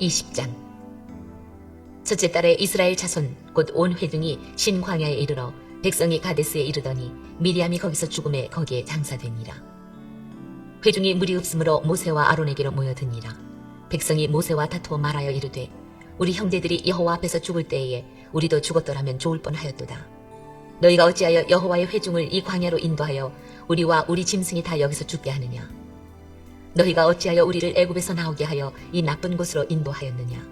20장. 첫째 달에 이스라엘 자손 곧 온 회중이 신광야에 이르러 백성이 가데스에 이르더니 미리암이 거기서 죽음에 거기에 장사되니라. 회중이 물이 없으므로 모세와 아론에게로 모여드니라. 백성이 모세와 다투어 말하여 이르되 우리 형제들이 여호와 앞에서 죽을 때에 우리도 죽었더라면 좋을 뻔하였도다. 너희가 어찌하여 여호와의 회중을 이 광야로 인도하여 우리와 우리 짐승이 다 여기서 죽게 하느냐. 너희가 어찌하여 우리를 애굽에서 나오게 하여 이 나쁜 곳으로 인도하였느냐.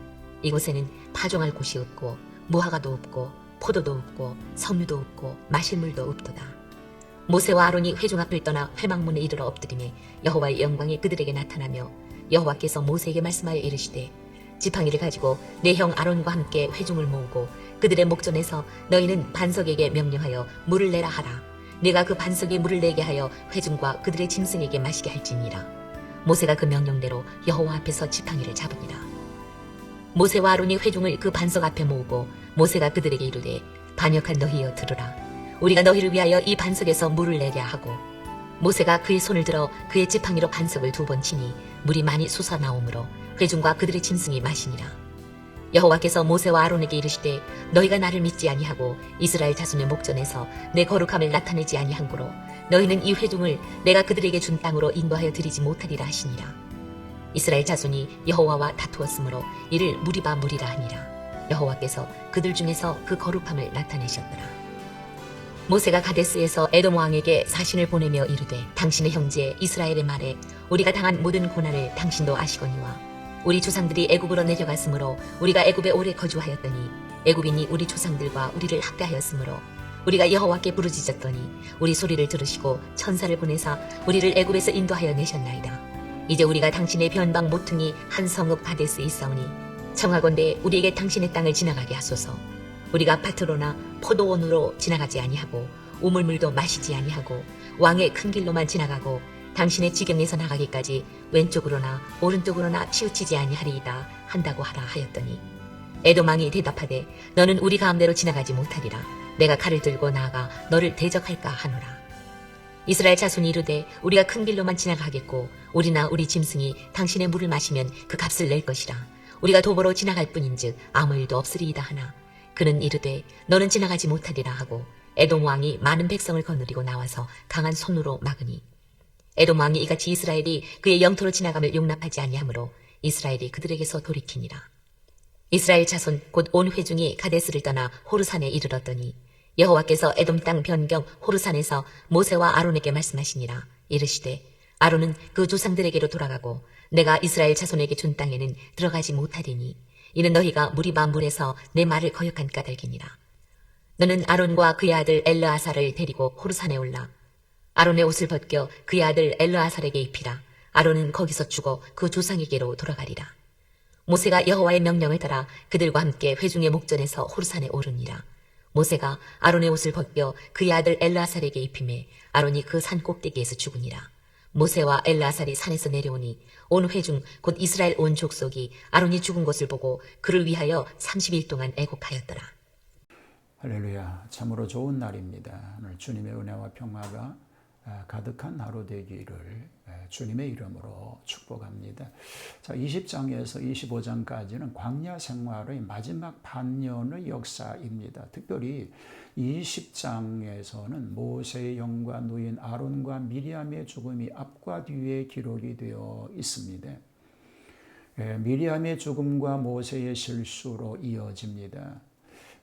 이곳에는 파종할 곳이 없고 무화과도 없고 포도도 없고 석류도 없고 마실 물도 없도다. 모세와 아론이 회중 앞을 떠나 회막문에 이르러 엎드리매 여호와의 영광이 그들에게 나타나며 여호와께서 모세에게 말씀하여 이르시되 지팡이를 가지고 내 형 아론과 함께 회중을 모으고 그들의 목전에서 너희는 반석에게 명령하여 물을 내라 하라. 내가 그 반석에 물을 내게 하여 회중과 그들의 짐승에게 마시게 할지니라. 모세가 그 명령대로 여호와 앞에서 지팡이를 잡으니라. 모세와 아론이 회중을 그 반석 앞에 모으고 모세가 그들에게 이르되 반역한 너희여 들으라. 우리가 너희를 위하여 이 반석에서 물을 내게 하고 모세가 그의 손을 들어 그의 지팡이로 반석을 2번 치니 물이 많이 솟아나오므로 회중과 그들의 짐승이 마시니라. 여호와께서 모세와 아론에게 이르시되 너희가 나를 믿지 아니하고 이스라엘 자손의 목전에서 내 거룩함을 나타내지 아니한고로 너희는 이 회중을 내가 그들에게 준 땅으로 인도하여 드리지 못하리라 하시니라. 이스라엘 자손이 여호와와 다투었으므로 이를 무리바 무리라 하니라. 여호와께서 그들 중에서 그 거룩함을 나타내셨더라. 모세가 가데스에서 에돔 왕에게 사신을 보내며 이르되 당신의 형제 이스라엘의 말에 우리가 당한 모든 고난을 당신도 아시거니와 우리 조상들이 애굽으로 내려갔으므로 우리가 애굽에 오래 거주하였더니 애굽인이 우리 조상들과 우리를 학대하였으므로 우리가 여호와께 부르짖었더니 우리 소리를 들으시고 천사를 보내사 우리를 애굽에서 인도하여 내셨나이다. 이제 우리가 당신의 변방 모퉁이 한 성읍 가데스에 있사오니 청하건대 우리에게 당신의 땅을 지나가게 하소서. 우리가 밭으로나 포도원으로 지나가지 아니하고 우물물도 마시지 아니하고 왕의 큰 길로만 지나가고 당신의 지경에서 나가기까지 왼쪽으로나 오른쪽으로나 치우치지 아니하리이다 한다고 하라 하였더니 에돔 왕이 대답하되 너는 우리 가운데로 지나가지 못하리라. 내가 칼을 들고 나아가 너를 대적할까 하노라. 이스라엘 자손이 이르되 우리가 큰 길로만 지나가겠고 우리나 우리 짐승이 당신의 물을 마시면 그 값을 낼 것이라. 우리가 도보로 지나갈 뿐인즉 아무 일도 없으리이다 하나 그는 이르되 너는 지나가지 못하리라 하고 에돔 왕이 많은 백성을 거느리고 나와서 강한 손으로 막으니 에돔 왕이 이같이 이스라엘이 그의 영토로 지나감을 용납하지 아니하므로 이스라엘이 그들에게서 돌이키니라. 이스라엘 자손 곧 온 회중이 가데스를 떠나 호르산에 이르렀더니 여호와께서 에돔 땅 변경 호르산에서 모세와 아론에게 말씀하시니라. 이르시되 아론은 그 조상들에게로 돌아가고 내가 이스라엘 자손에게 준 땅에는 들어가지 못하리니 이는 너희가 무리바 물에서 내 말을 거역한 까닭이니라. 너는 아론과 그의 아들 엘르아살을 데리고 호르산에 올라 아론의 옷을 벗겨 그의 아들 엘르아살에게 입히라. 아론은 거기서 죽어 그 조상에게로 돌아가리라. 모세가 여호와의 명령을 따라 그들과 함께 회중의 목전에서 호르산에 오르니라. 모세가 아론의 옷을 벗겨 그의 아들 엘르아살에게 입히매 아론이 그 산 꼭대기에서 죽으니라. 모세와 엘르아살이 산에서 내려오니 온 회중 곧 이스라엘 온 족속이 아론이 죽은 것을 보고 그를 위하여 30일 동안 애곡하였더라. 할렐루야. 참으로 좋은 날입니다. 오늘 주님의 은혜와 평화가 가득한 하루 되기를 주님의 이름으로 축복합니다. 자, 20장에서 25장까지는 광야 생활의 마지막 반년의 역사입니다. 특별히 20장에서는 모세의 영과 누인 아론과 미리암의 죽음이 앞과 뒤에 기록이 되어 있습니다. 미리암의 죽음과 모세의 실수로 이어집니다.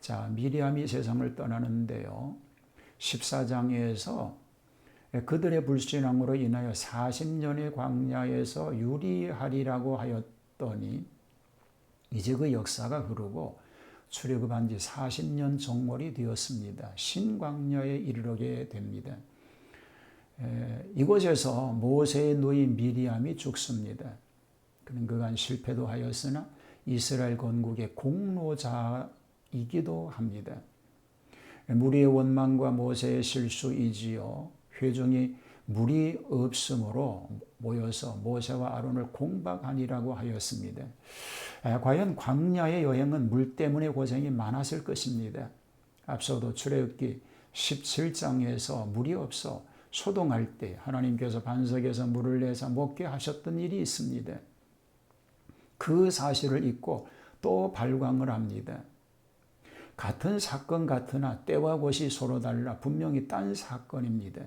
자, 미리암이 세상을 떠나는데요. 14장에서 그들의 불신앙으로 인하여 40년의 광야에서 유리하리라고 하였더니 이제 그 역사가 흐르고 출애굽한 지 40년 정월이 되었습니다. 신광야에 이르게 됩니다. 이곳에서 모세의 누인 미리암이 죽습니다. 그는 그간 실패도 하였으나 이스라엘 건국의 공로자이기도 합니다. 무리의 원망과 모세의 실수이지요. 회중이 물이 없으므로 모여서 모세와 아론을 공박하니라고 하였습니다. 과연 광야의 여행은 물 때문에 고생이 많았을 것입니다. 앞서도 출애굽기 17장에서 물이 없어 소동할 때 하나님께서 반석에서 물을 내서 먹게 하셨던 일이 있습니다. 그 사실을 잊고 또 발광을 합니다. 같은 사건 같으나 때와 곳이 서로 달라 분명히 딴 사건입니다.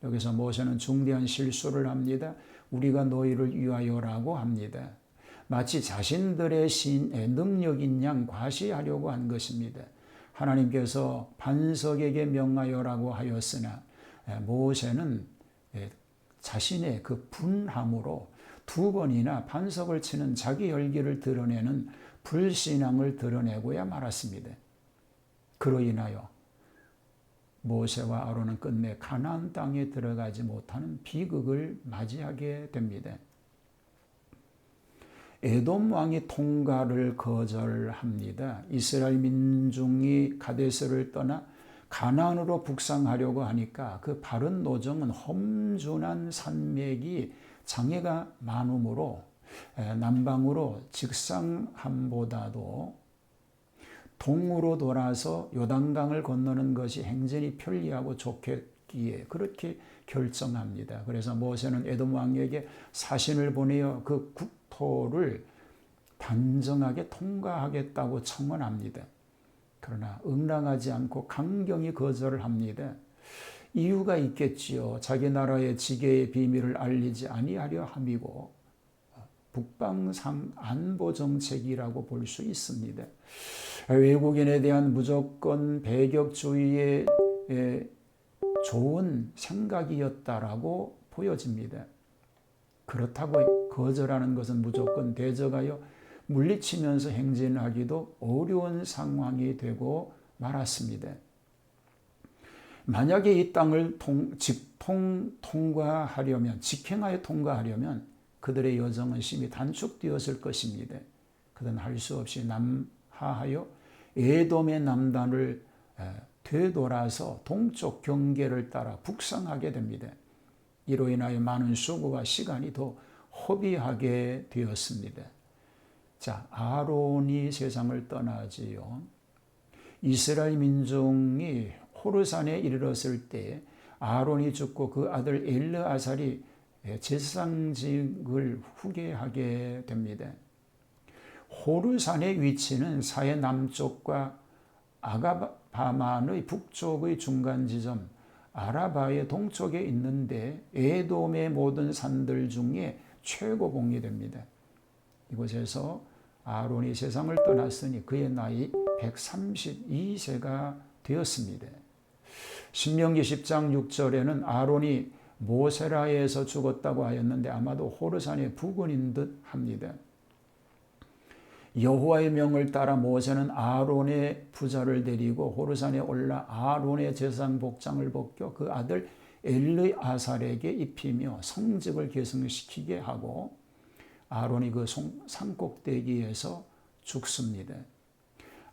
여기서 모세는 중대한 실수를 합니다. 우리가 너희를 위하여라고 합니다. 마치 자신들의 신의 능력인 양 과시하려고 한 것입니다. 하나님께서 반석에게 명하여라고 하였으나 모세는 자신의 그 분함으로 두 번이나 반석을 치는 자기 열기를 드러내는 불신앙을 드러내고야 말았습니다. 그로 인하여 모세와 아론은 끝내 가나안 땅에 들어가지 못하는 비극을 맞이하게 됩니다. 에돔 왕이 통과를 거절합니다. 이스라엘 민중이 가데스를 떠나 가나안으로 북상하려고 하니까 그 바른 노정은 험준한 산맥이 장애가 많으므로 남방으로 직상함보다도 동으로 돌아서 요단강을 건너는 것이 행전이 편리하고 좋겠기에 그렇게 결정합니다. 그래서 모세는 에돔 왕에게 사신을 보내어 그 국토를 단정하게 통과하겠다고 청원합니다. 그러나 응랑하지 않고 강경히 거절을 합니다. 이유가 있겠지요. 자기 나라의 지계의 비밀을 알리지 아니하려 함이고 북방상 안보 정책이라고 볼 수 있습니다. 외국인에 대한 무조건 배격주의의 좋은 생각이었다라고 보여집니다. 그렇다고 거절하는 것은 무조건 대적하여 물리치면서 행진하기도 어려운 상황이 되고 말았습니다. 만약에 이 땅을 직행하여 통과하려면 그들의 여정은 심히 단축되었을 것입니다. 그들은 할 수 없이 남하하여 에돔의 남단을 되돌아서 동쪽 경계를 따라 북상하게 됩니다. 이로 인하여 많은 수고와 시간이 더 허비하게 되었습니다. 자, 아론이 세상을 떠나지요. 이스라엘 민중이 호르산에 이르렀을 때 아론이 죽고 그 아들 엘르아살이 제사장직을 후계하게 됩니다. 호르산의 위치는 사해 남쪽과 아가바만의 북쪽의 중간 지점 아라바의 동쪽에 있는데 에돔의 모든 산들 중에 최고봉이 됩니다. 이곳에서 아론이 세상을 떠났으니 그의 나이 132세가 되었습니다. 신명기 10장 6절에는 아론이 모세라에서 죽었다고 하였는데 아마도 호르산의 부근인 듯 합니다. 여호와의 명을 따라 모세는 아론의 부자를 데리고 호르산에 올라 아론의 제사장 복장을 벗겨 그 아들 엘르아살에게 입히며 성직을 계승시키게 하고 아론이 그 산꼭대기에서 죽습니다.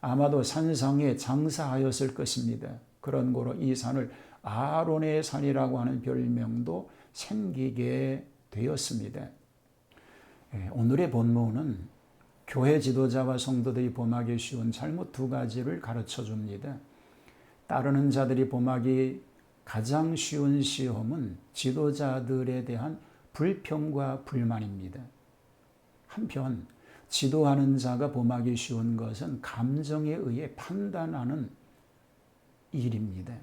아마도 산상에 장사하였을 것입니다. 그런 고로 이 산을 아론의 산이라고 하는 별명도 생기게 되었습니다. 오늘의 본문은 교회 지도자와 성도들이 범하기 쉬운 잘못 두 가지를 가르쳐 줍니다. 따르는 자들이 범하기 가장 쉬운 시험은 지도자들에 대한 불평과 불만입니다. 한편 지도하는 자가 범하기 쉬운 것은 감정에 의해 판단하는 일입니다.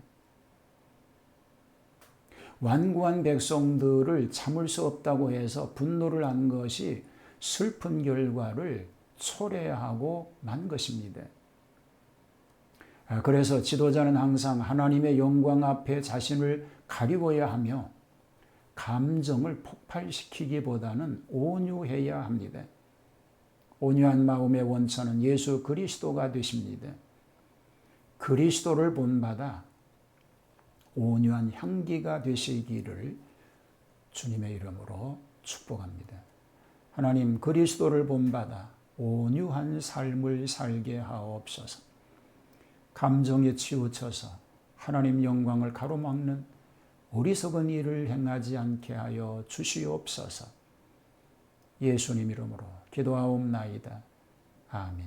완고한 백성들을 참을 수 없다고 해서 분노를 한 것이 슬픈 결과를 초래하고 만 것입니다. 그래서 지도자는 항상 하나님의 영광 앞에 자신을 가리워야 하며 감정을 폭발시키기보다는 온유해야 합니다. 온유한 마음의 원천은 예수 그리스도가 되십니다. 그리스도를 본받아 온유한 향기가 되시기를 주님의 이름으로 축복합니다. 하나님, 그리스도를 본받아 온유한 삶을 살게 하옵소서. 감정에 치우쳐서 하나님 영광을 가로막는 어리석은 일을 행하지 않게 하여 주시옵소서. 예수님 이름으로 기도하옵나이다. 아멘.